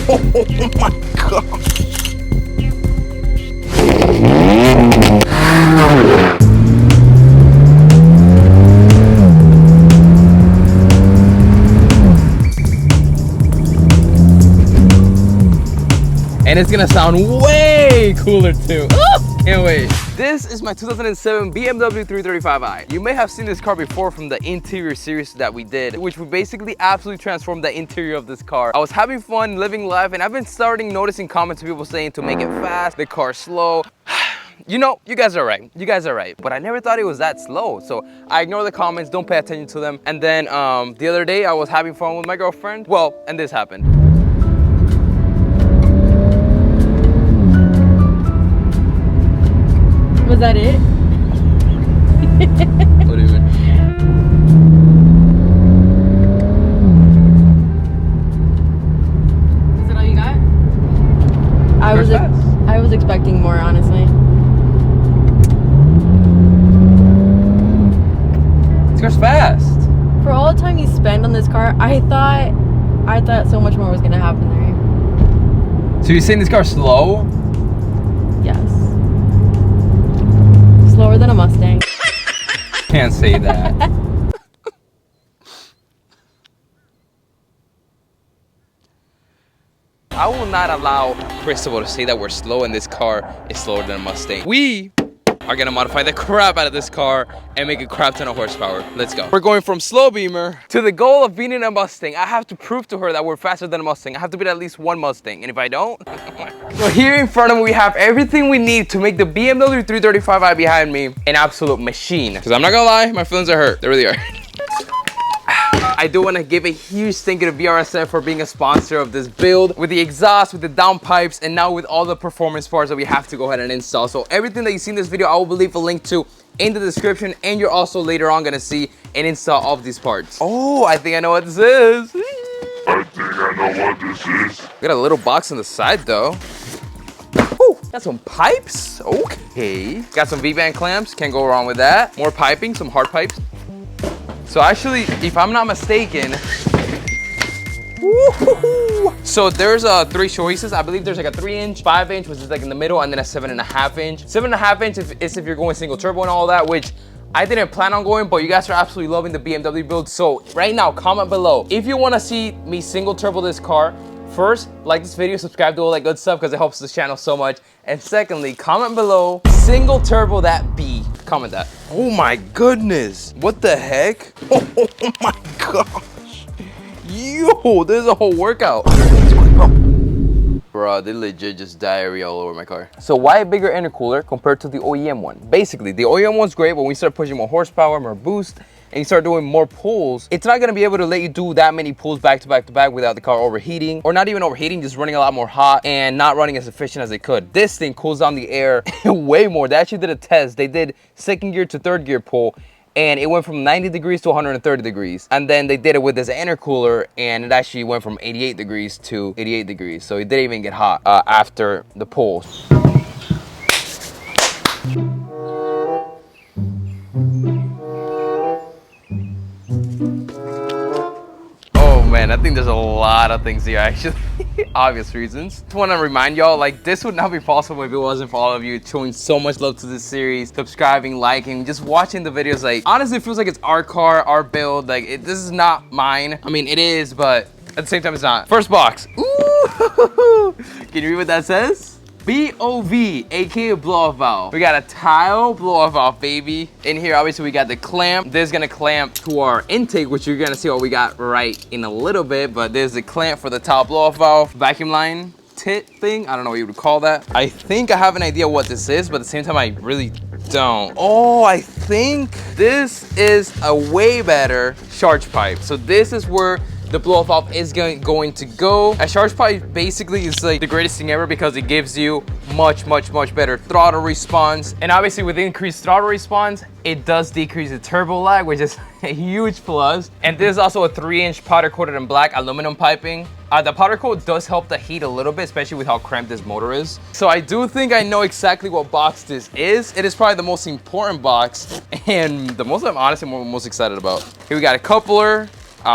Oh my gosh. And it's gonna sound way cooler too. Can't wait. This is my 2007 BMW 335i. You may have seen this car before from the interior series that we did, which we basically absolutely transformed the interior of this car. I was having fun, living life, and I've been starting noticing comments of people saying to make it fast, the car's slow. You know, you guys are right. You guys are right. But I never thought it was that slow. So I ignore the comments, don't pay attention to them. And then the other day I was having fun with my girlfriend. Well, and this happened. Was that it? What do you mean? Is that all you got? I was expecting more, honestly. This car's fast. For all the time you spend on this car, I thought so much more was gonna happen there. So you're saying this car's slow? Yes. Slower than a Mustang. Can't say that. I will not allow Cristobal to say that we're slow and this car is slower than a Mustang. We are gonna modify the crap out of this car and make a crap ton of horsepower. Let's go. We're going from slow beamer to the goal of beating a Mustang. I have to prove to her that we're faster than a Mustang. I have to beat at least one Mustang, and if I don't, so here in front of me we have everything we need to make the BMW 335i behind me an absolute machine. Because I'm not gonna lie, my feelings are hurt. They really are. I do want to give a huge thank you to BRSF for being a sponsor of this build, with the exhaust, with the downpipes, and now with all the performance parts that we have to go ahead and install. So everything that you see in this video, I will leave a link to in the description, and you're also later on going to see an install of these parts. Oh, I think I know what this is. I think I know what this is. Got a little box on the side though. Ooh, got some pipes. Okay. Got some V-band clamps. Can't go wrong with that. More piping, some hard pipes. So actually, if I'm not mistaken, so there's three choices. I believe there's like a 3-inch, 5-inch, which is like in the middle, and then a 7.5-inch. 7.5-inch is if you're going single turbo and all that, which I didn't plan on going, but you guys are absolutely loving the BMW build. So right now, comment below if you want to see me single turbo this car. First, like this video, subscribe, do all that good stuff because it helps this channel so much. And secondly, comment below, single turbo that B. Comment that. Oh my goodness. What the heck? Oh my gosh. Yo, there's a whole workout. Bro, they legit just diarrhea all over my car. So why a bigger intercooler compared to the OEM one? Basically, the OEM one's great, but when we start pushing more horsepower, more boost, and you start doing more pulls, it's not gonna be able to let you do that many pulls back to back to back without the car overheating, or not even overheating, just running a lot more hot and not running as efficient as it could. This thing cools down the air way more. They actually did a test. They did 2nd gear to 3rd gear pull, and it went from 90 degrees to 130 degrees. And then they did it with this intercooler, and it actually went from 88 degrees to 88 degrees. So it didn't even get hot after the pull. Man, I think there's a lot of things here actually. Obvious reasons. Just want to remind y'all, like, this would not be possible if it wasn't for all of you showing so much love to this series, subscribing, liking, just watching the videos. Like, honestly, it feels like it's our car, our build. Like, this is not mine. I mean, it is, but at the same time, it's not. First box. Ooh. Can you read what that says? BOV, aka blow-off valve. We got a tile blow-off valve, baby. In here, obviously, we got the clamp. This is gonna clamp to our intake, which you're gonna see what we got right in a little bit, but there's the clamp for the tile blow-off valve. Vacuum line tit thing, I don't know what you would call that. I think I have an idea what this is, but at the same time, I really don't. Oh, I think this is a way better charge pipe. So this is where the blow-off valve is going to go. A charge pipe basically is like the greatest thing ever because it gives you much better throttle response. And obviously with increased throttle response, it does decrease the turbo lag, which is a huge plus. And this is also a 3-inch powder coated in black aluminum piping. The powder coat does help the heat a little bit, especially with how cramped this motor is. So I do think I know exactly what box this is. It is probably the most important box and the most I'm honestly most excited about. Here we got a coupler,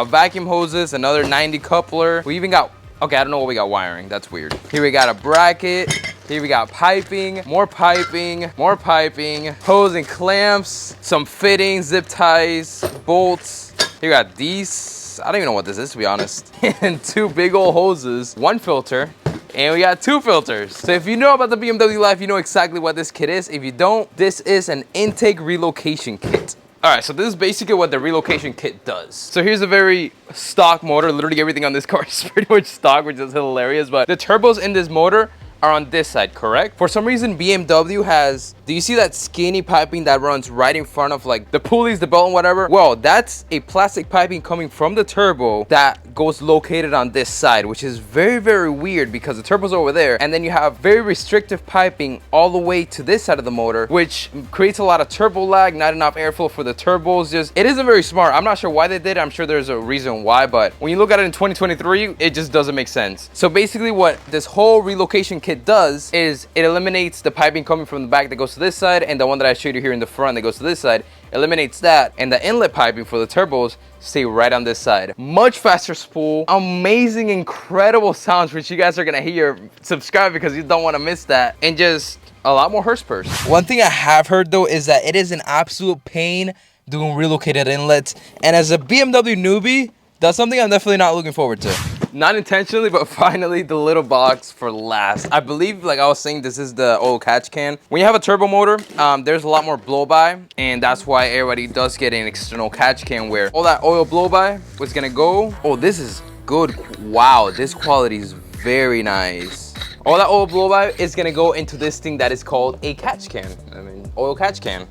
vacuum hoses, another 90 coupler. We even got Okay, I don't know what we got wiring. That's weird. Here we got a bracket. Here we got piping, more piping, more piping, hose and clamps, some fittings, zip ties, bolts. Here we got these. I don't even know what this is, to be honest. And 2 big old hoses, 1 filter, and we got 2 filters. So if you know about the BMW life, you know exactly what this kit is. If you don't, this is an intake relocation kit. All right, so this is basically what the relocation kit does. So here's a very stock motor. Literally everything on this car is pretty much stock, which is hilarious. But the turbos in this motor are on this side, correct? For some reason, BMW has, do you see that skinny piping that runs right in front of like the pulleys, the belt and whatever? Well, that's a plastic piping coming from the turbo that goes located on this side, which is very, very weird because the turbo's over there. And then you have very restrictive piping all the way to this side of the motor, which creates a lot of turbo lag, not enough airflow for the turbos. Just, it isn't very smart. I'm not sure why they did it. I'm sure there's a reason why, but when you look at it in 2023, it just doesn't make sense. So basically what this whole relocation kit does is it eliminates the piping coming from the back that goes to this side, and the one that I showed you here in the front that goes to this side eliminates that, and the inlet piping for the turbos stay right on this side. Much faster spool, amazing, incredible sounds which you guys are gonna hear. Subscribe because you don't want to miss that, and just a lot more horsepower. One thing I have heard though is that it is an absolute pain doing relocated inlets, and as a BMW newbie, that's something I'm definitely not looking forward to. Not intentionally, but finally the little box for last. I believe, like I was saying, this is the oil catch can. When you have a turbo motor, there's a lot more blow by, and that's why everybody does get an external catch can where all that oil blow by was gonna go. Oh, this is good. Wow, this quality is very nice. All that oil blow by is gonna go into this thing that is called a catch can. I mean, oil catch can.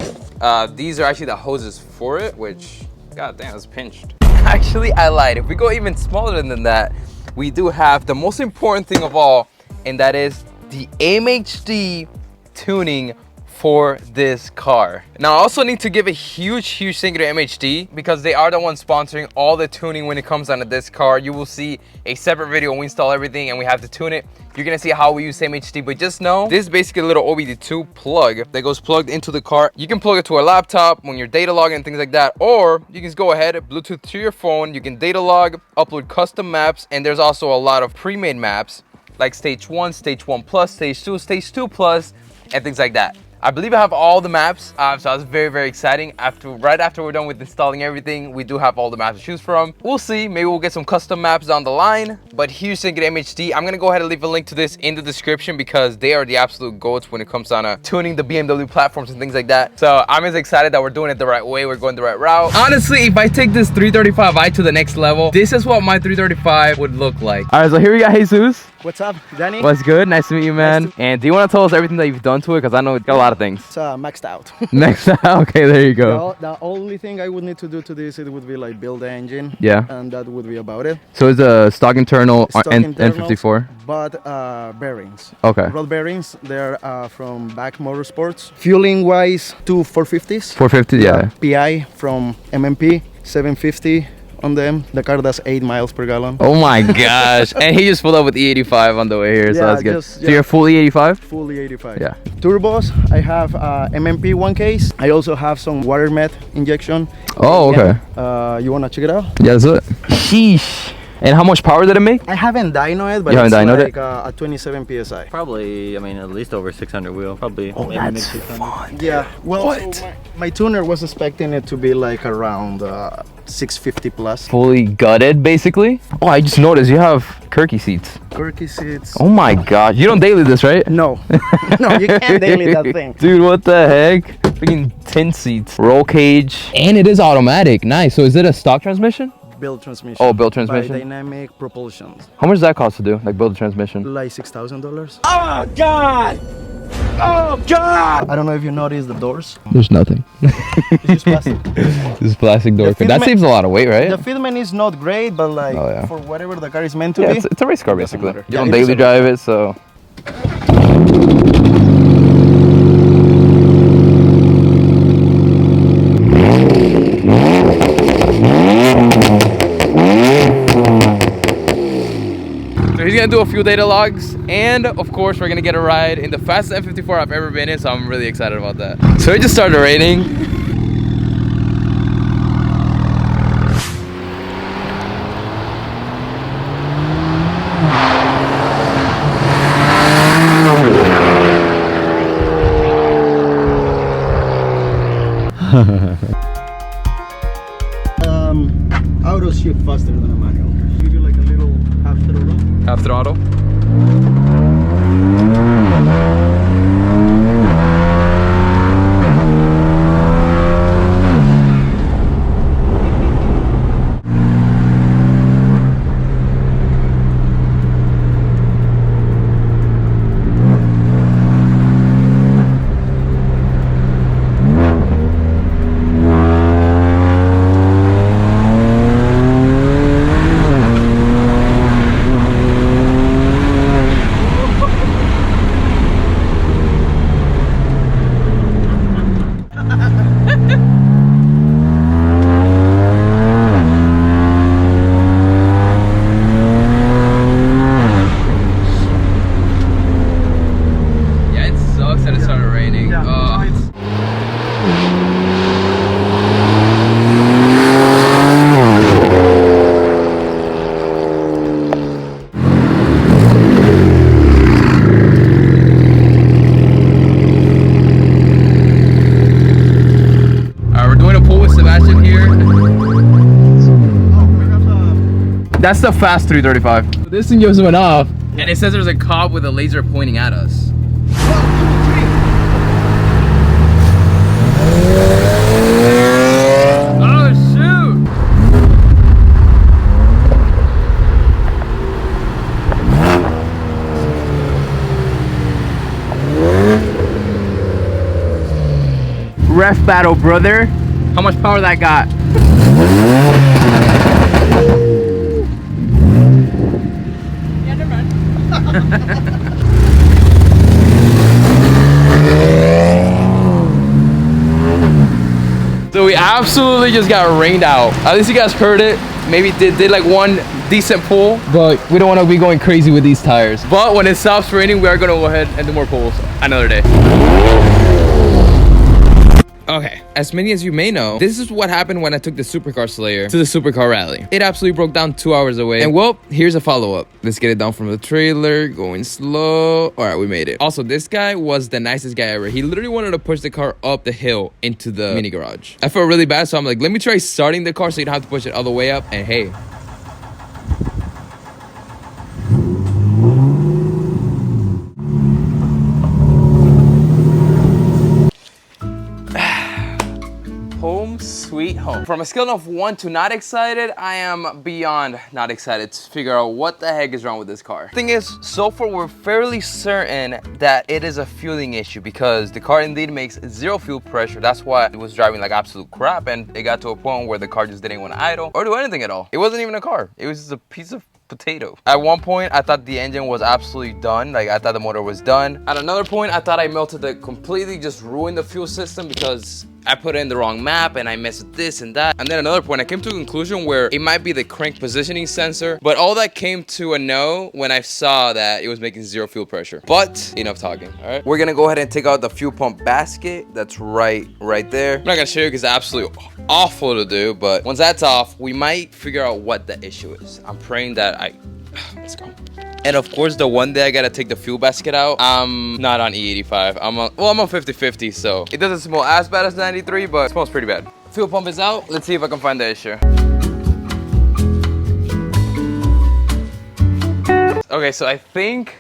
These are actually the hoses for it, which, god damn, it's pinched. Actually, I lied. If we go even smaller than that, we do have the most important thing of all, and that is the MHD tuning for this car. Now, I also need to give a huge thank you to MHD because they are the ones sponsoring all the tuning when it comes onto this car. You will see a separate video when we install everything and we have to tune it. You're gonna see how we use MHD, but just know this is basically a little OBD2 plug that goes plugged into the car. You can plug it to a laptop when you're data logging and things like that, or you can just go ahead, Bluetooth to your phone. You can data log, upload custom maps, and there's also a lot of pre-made maps like stage 1, stage 1 plus, stage 2, stage 2 plus, and things like that. I believe I have all the maps, so that's very, very exciting. Right after we're done with installing everything, we do have all the maps to choose from. We'll see, maybe we'll get some custom maps down the line, but huge thank you to MHD. I'm gonna go ahead and leave a link to this in the description because they are the absolute goats when it comes down to tuning the BMW platforms and things like that. So I'm as excited that we're doing it the right way, we're going the right route. Honestly, if I take this 335i to the next level, this is what my 335 would look like. All right, so here we got Jesus. What's up, Danny? What's good? Nice to meet you, man. And do you want to tell us everything that you've done to it? Because I know it's got a lot of things. It's maxed out. Next, okay, there you go. The only thing I would need to do to this, it would be like build the engine. Yeah. And that would be about it. So it's a stock internal Internals, N54. But bearings. Okay. Rod bearings, they're from Back Motorsports. Fueling wise, 2 450s. 450, yeah. PI from MMP, 750 on them. The car does 8 miles per gallon. Oh my gosh. And he just pulled up with E85 on the way here, so that's good. So you're full E85? Full 85. Yeah. Turbos, I have MMP 1 case. I also have some water met injection. Oh, okay. Yeah. You want to check it out? Yeah, that's it. Sheesh. And how much power did it make? I haven't dynoed it, but you it's haven't dynoed like a 27 PSI. Probably, I mean, at least over 600 wheel. Probably. Oh, maybe that's mid-600. fun. Yeah. Well, What? so my tuner was expecting it to be like around 650 plus. Fully gutted, basically? Oh, I just noticed you have Kirky seats. Quirky seats. Oh my god. You don't daily this, right? No. No, you can't daily that thing. Dude, what the heck? Freaking 10 seats. Roll cage. And it is automatic. Nice. So is it a stock transmission? Build transmission. Oh, build transmission. By dynamic propulsion. How much does that cost to do? Like build a transmission? Like $6,000. Oh, God! Oh, God! I don't know if you noticed the doors. There's nothing. It's just plastic. This is plastic door. The That fitment- saves a lot of weight, right? The fitment is not great, but like Oh, yeah. for whatever the car is meant to Yeah, be. it's a race car doesn't basically. matter. You Yeah, don't it is daily a- drive it, so. So he's gonna do a few data logs, and of course we're gonna get a ride in the fastest N54 I've ever been in, so I'm really excited about that. So it just started raining. faster than a manual. Give you like a little half throttle. Half throttle. That's the fast 335. This thing just went off. And it says there's a cop with a laser pointing at us. Oh shoot! Ref battle, brother. How much power that got? So we absolutely just got rained out. At least you guys heard it. Maybe did like one decent pull, but we don't want to be going crazy with these tires. But when it stops raining, we are going to go ahead and do more pulls another day. Okay, as many as you may know, this is what happened when I took the Supercar Slayer to the Supercar Rally. It absolutely broke down 2 hours away. And well, here's a follow-up. Let's get it down from the trailer, going slow. All right, we made it. Also, this guy was the nicest guy ever. He literally wanted to push the car up the hill into the mini garage. I felt really bad, so I'm like, let me try starting the car so you don't have to push it all the way up. And hey, home sweet home. From a scale of 1 to not excited, I am beyond not excited to figure out what the heck is wrong with this car. Thing is, so far we're fairly certain that it is a fueling issue because the car indeed makes 0 fuel pressure. That's why it was driving like absolute crap, and it got to a point where the car just didn't want to idle or do anything at all. It wasn't even a car. It was just a piece of potato. At one point, I thought the engine was absolutely done. Like, I thought the motor was done. At another point, I thought I melted it completely, just ruined the fuel system because I put in the wrong map and I messed with this and that. And then another point, I came to a conclusion where it might be the crank positioning sensor, but all that came to a no when I saw that it was making 0 fuel pressure. But enough talking, all right? We're gonna go ahead and take out the fuel pump basket. That's right there. I'm not gonna show you because it's absolutely awful to do, but once that's off, we might figure out what the issue is. I'm praying that let's go. And of course, the one day I gotta take the fuel basket out, I'm not on E85. I'm on 50-50, so it doesn't smell as bad as 93, but it smells pretty bad. Fuel pump is out. Let's see if I can find the issue. Okay, so I think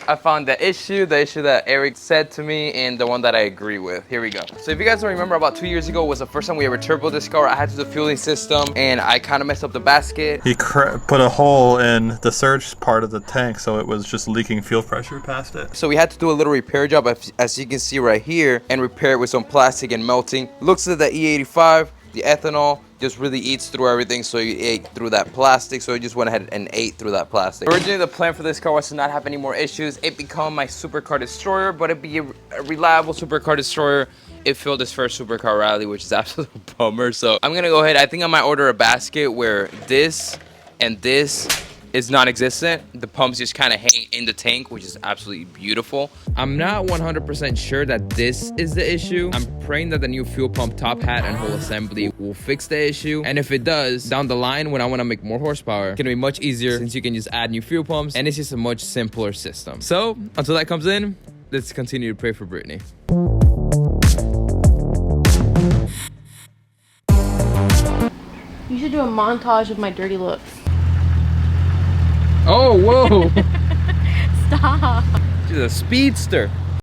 I found the issue that Eric said to me, and the one that I agree with. Here we go. So if you guys don't remember, about 2 years ago was the first time we ever turboed this car. I had to do the fueling system, and I kind of messed up the basket. He put a hole in the surge part of the tank, so it was just leaking fuel pressure past it. So we had to do a little repair job, as you can see right here, and repair it with some plastic and melting. Looks at the E85, the ethanol just really eats through everything, so you ate through that plastic, so it just went ahead and ate through that plastic. Originally, the plan for this car was to not have any more issues. It become my supercar destroyer, but it be a reliable supercar destroyer. It failed its first supercar rally, which is absolutely a bummer. So I'm gonna go ahead. I think I might order a basket where this and this is non-existent. The pumps just kind of hang in the tank, which is absolutely beautiful. I'm not 100% sure that this is the issue. I'm praying that the new fuel pump top hat and whole assembly will fix the issue. And if it does, down the line when I want to make more horsepower, it's gonna be much easier since you can just add new fuel pumps, and it's just a much simpler system. So until that comes in, let's continue to pray for Brittany. You should do a montage of my dirty looks. Oh, whoa. Stop. She's a speedster.